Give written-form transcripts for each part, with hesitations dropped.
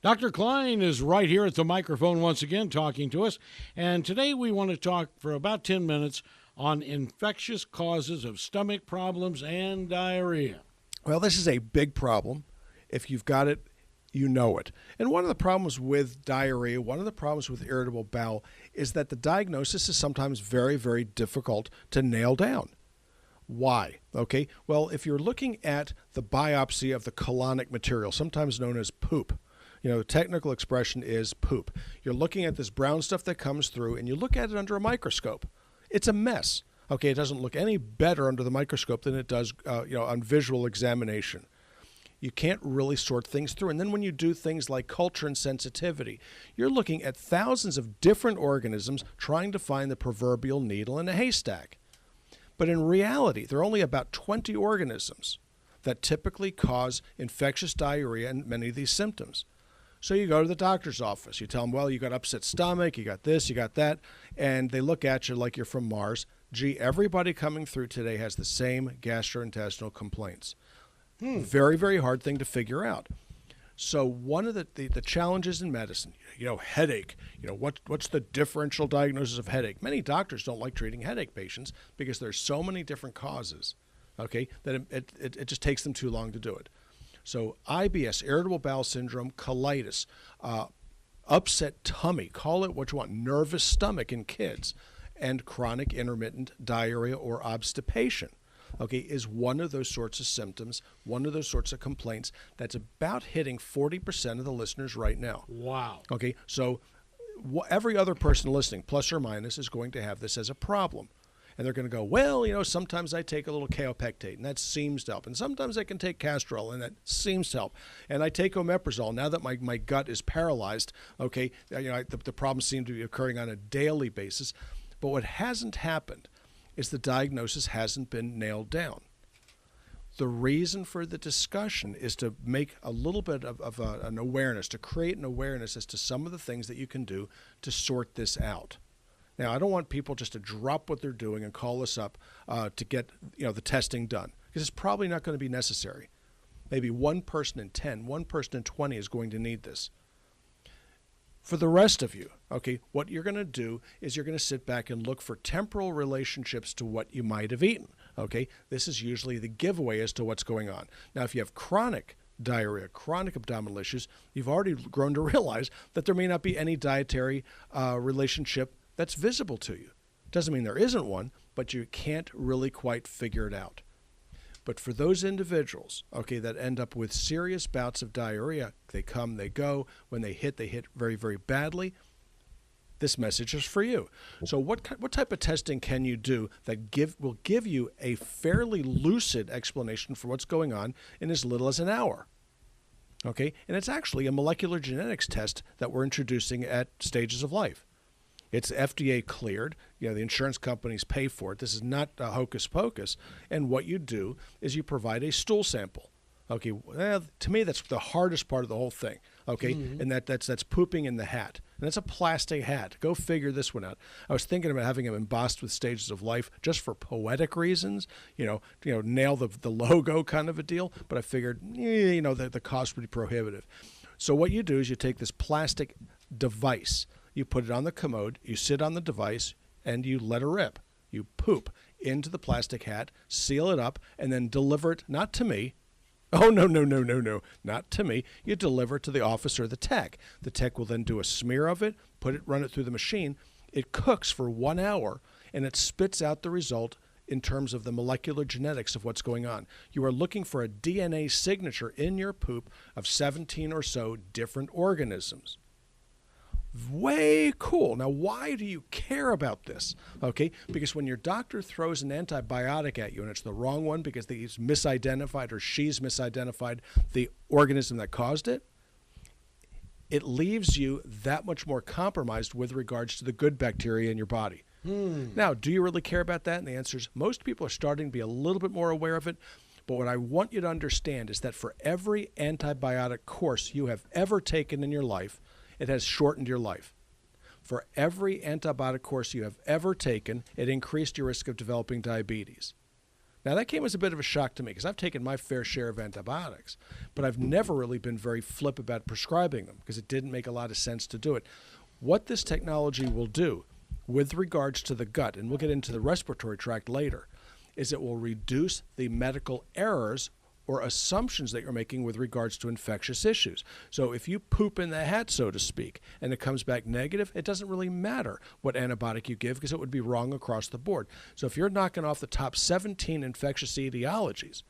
Dr. Klein is right here at the microphone once again talking to us. And today we want to talk for about 10 minutes on infectious causes of stomach problems and diarrhea. Well, this is a big problem. If you've got it, you know it. And one of the problems with diarrhea, one of the problems with irritable bowel is that the diagnosis is sometimes very, very difficult to nail down. Why? Okay, well, if you're looking at the biopsy of the colonic material, sometimes known as poop, the technical expression is poop. You're looking at this brown stuff that comes through, and you look at it under a microscope. It's a mess. Okay, it doesn't look any better under the microscope than it does, on visual examination. You can't really sort things through. And then when you do things like culture and sensitivity, you're looking at thousands of different organisms trying to find the proverbial needle in a haystack. But in reality, there are only about 20 organisms that typically cause infectious diarrhea and many of these symptoms. So you go to the doctor's office. You tell them, well, you got upset stomach, you got this, you got that, and they look at you like you're from Mars. Gee, everybody coming through today has the same gastrointestinal complaints. Very, very hard thing to figure out. So one of the challenges in medicine, headache, what's the differential diagnosis of headache? Many doctors don't like treating headache patients because there's so many different causes, okay, that it just takes them too long to do it. So IBS, irritable bowel syndrome, colitis, upset tummy, call it what you want, nervous stomach in kids, and chronic intermittent diarrhea or obstipation, okay, is one of those sorts of symptoms, one of those sorts of complaints that's about hitting 40% of the listeners right now. Wow. Okay, so every other person listening, plus or minus, is going to have this as a problem. And they're going to go, well, sometimes I take a little kaopectate, and that seems to help. And sometimes I can take Castrol, and that seems to help. And I take omeprazole. Now that my gut is paralyzed, okay, the problems seem to be occurring on a daily basis. But what hasn't happened is the diagnosis hasn't been nailed down. The reason for the discussion is to make a little bit of an awareness, to create an awareness as to some of the things that you can do to sort this out. Now, I don't want people just to drop what they're doing and call us up to get the testing done, because it's probably not going to be necessary. Maybe one person in 10, one person in 20 is going to need this. For the rest of you, okay, what you're going to do is you're going to sit back and look for temporal relationships to what you might have eaten, okay? This is usually the giveaway as to what's going on. Now, if you have chronic diarrhea, chronic abdominal issues, you've already grown to realize that there may not be any dietary relationship that's visible to you. Doesn't mean there isn't one, but you can't really quite figure it out. But for those individuals, okay, that end up with serious bouts of diarrhea, they come, they go. When they hit very, very badly. This message is for you. So what type of testing can you do that will give you a fairly lucid explanation for what's going on in as little as an hour? Okay, and it's actually a molecular genetics test that we're introducing at Stages of Life. It's FDA cleared. The insurance companies pay for it. This is not hocus pocus. And what you do is you provide a stool sample. Okay, well, to me, that's the hardest part of the whole thing. Okay, and that's pooping in the hat. And it's a plastic hat. Go figure this one out. I was thinking about having them embossed with Stages of Life just for poetic reasons, nail the logo kind of a deal. But I figured, the cost would be prohibitive. So what you do is you take this plastic device, you put it on the commode, you sit on the device, and you let her rip. You poop into the plastic hat, seal it up, and then deliver it, not to me. Oh, no, not to me. You deliver it to the office or the tech. The tech will then do a smear of it, run it through the machine. It cooks for 1 hour, and it spits out the result in terms of the molecular genetics of what's going on. You are looking for a DNA signature in your poop of 17 or so different organisms. Way cool. Now, why do you care about this? Okay, because when your doctor throws an antibiotic at you and it's the wrong one because he's misidentified or she's misidentified the organism that caused it, it leaves you that much more compromised with regards to the good bacteria in your body. Now, do you really care about that? And the answer is most people are starting to be a little bit more aware of it. But what I want you to understand is that for every antibiotic course you have ever taken in your life, it has shortened your life. For every antibiotic course you have ever taken, it increased your risk of developing diabetes. Now, that came as a bit of a shock to me because I've taken my fair share of antibiotics, but I've never really been very flip about prescribing them because it didn't make a lot of sense to do it. What this technology will do with regards to the gut, and we'll get into the respiratory tract later, is it will reduce the medical errors or assumptions that you're making with regards to infectious issues. So if you poop in the hat, so to speak, and it comes back negative, it doesn't really matter what antibiotic you give because it would be wrong across the board. So if you're knocking off the top 17 infectious etiologies,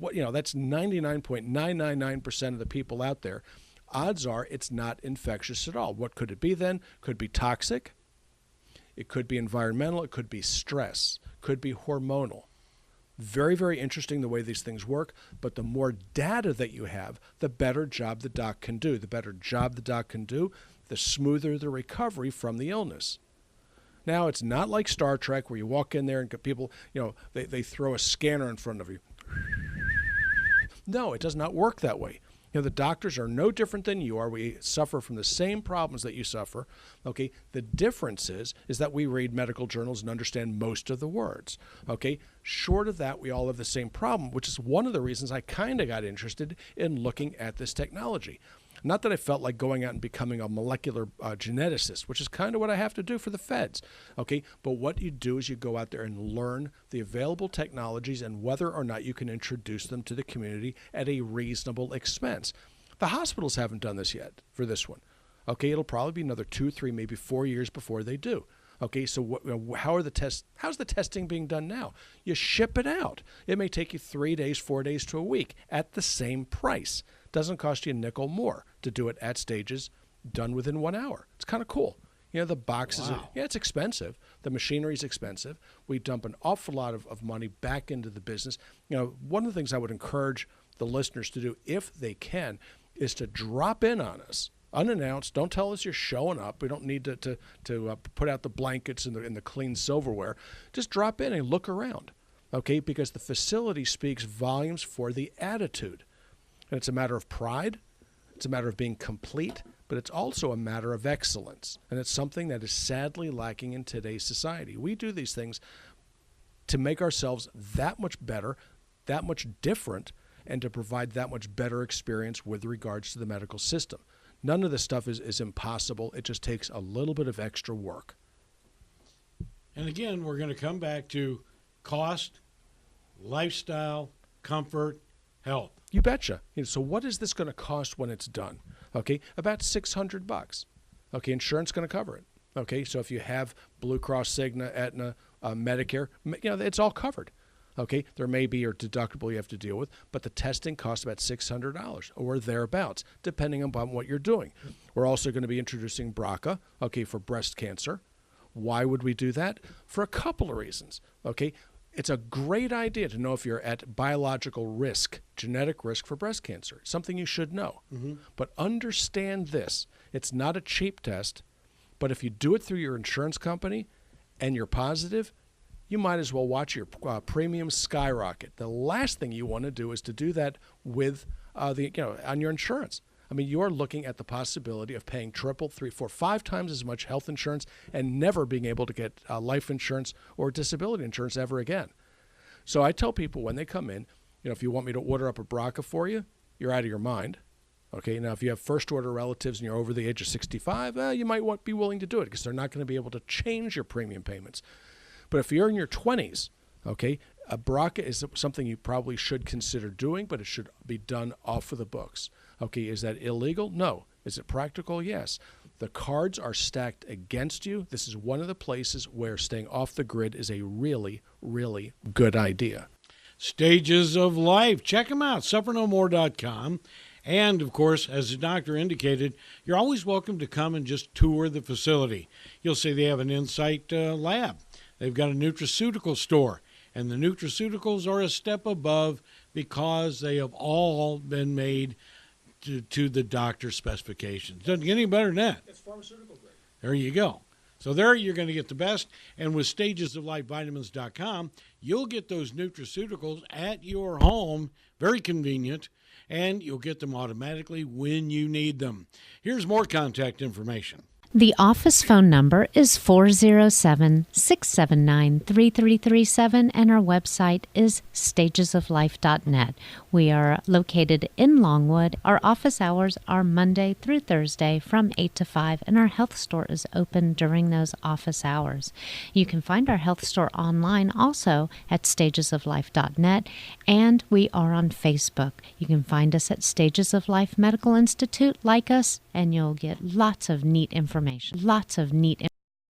that's 99.999% of the people out there, odds are it's not infectious at all. What could it be then? Could be toxic. It could be environmental. It could be stress. Could be hormonal. Very, very interesting the way these things work, but the more data that you have, the better job the doc can do. The better job the doc can do, the smoother the recovery from the illness. Now, it's not like Star Trek where you walk in there and get people, they throw a scanner in front of you. No, it does not work that way. The doctors are no different than you are. We suffer from the same problems that you suffer. Okay, the difference is that we read medical journals and understand most of the words. Okay, short of that, we all have the same problem, which is one of the reasons I kind of got interested in looking at this technology. Not that I felt like going out and becoming a molecular geneticist, which is kind of what I have to do for the feds. Okay, but what you do is you go out there and learn the available technologies and whether or not you can introduce them to the community at a reasonable expense. The hospitals haven't done this yet for this one. Okay, it'll probably be another 2, 3, maybe 4 years before they do. Okay, so how's the testing being done now? You ship it out. It may take you 3 days, 4 days to a week at the same price. Doesn't cost you a nickel more to do it at stages, done within 1 hour. It's kind of cool. The boxes, it's expensive. The machinery's expensive. We dump an awful lot of money back into the business. One of the things I would encourage the listeners to do, if they can, is to drop in on us. Unannounced. Don't tell us you're showing up. We don't need to put out the blankets and the clean silverware. Just drop in and look around, okay? Because the facility speaks volumes for the attitude. And it's a matter of pride. It's a matter of being complete, but it's also a matter of excellence. And it's something that is sadly lacking in today's society. We do these things to make ourselves that much better, that much different, and to provide that much better experience with regards to the medical system. None of this stuff is impossible. It just takes a little bit of extra work. And again, we're going to come back to cost, lifestyle, comfort, health. You betcha. So what is this going to cost when it's done? Okay, about $600. Okay, insurance going to cover it. Okay, so if you have Blue Cross, Cigna, Aetna, Medicare, it's all covered. Okay, there may be a deductible you have to deal with, but the testing costs about $600 or thereabouts, depending upon what you're doing. We're also going to be introducing BRCA, okay, for breast cancer. Why would we do that? For a couple of reasons. Okay, it's a great idea to know if you're at biological risk, genetic risk for breast cancer. It's something you should know. Mm-hmm. But understand this. It's not a cheap test, but if you do it through your insurance company and you're positive, you might as well watch your premium skyrocket. The last thing you want to do is to do that with on your insurance. I mean, you're looking at the possibility of paying triple, 3, 4, 5 times as much health insurance and never being able to get life insurance or disability insurance ever again. So I tell people when they come in, if you want me to order up a BRCA for you, you're out of your mind. Okay, now if you have first-order relatives and you're over the age of 65, you might be willing to do it because they're not going to be able to change your premium payments. But if you're in your 20s, okay, a BRCA is something you probably should consider doing, but it should be done off of the books. Okay, is that illegal? No. Is it practical? Yes. The cards are stacked against you. This is one of the places where staying off the grid is a really, really good idea. Stages of Life. Check them out, suffernomore.com. And, of course, as the doctor indicated, you're always welcome to come and just tour the facility. You'll see they have an Insight lab. They've got a nutraceutical store, and the nutraceuticals are a step above because they have all been made to the doctor's specifications. Doesn't get any better than that. It's pharmaceutical grade. There you go. So there you're going to get the best. And with stagesoflifevitamins.com, you'll get those nutraceuticals at your home, very convenient, and you'll get them automatically when you need them. Here's more contact information. The office phone number is 407-679-3337, and our website is stagesoflife.net. We are located in Longwood. Our office hours are Monday through Thursday from 8 to 5, and our health store is open during those office hours. You can find our health store online also at stagesoflife.net, and we are on Facebook. You can find us at Stages of Life Medical Institute. Like us, and you'll get lots of neat information.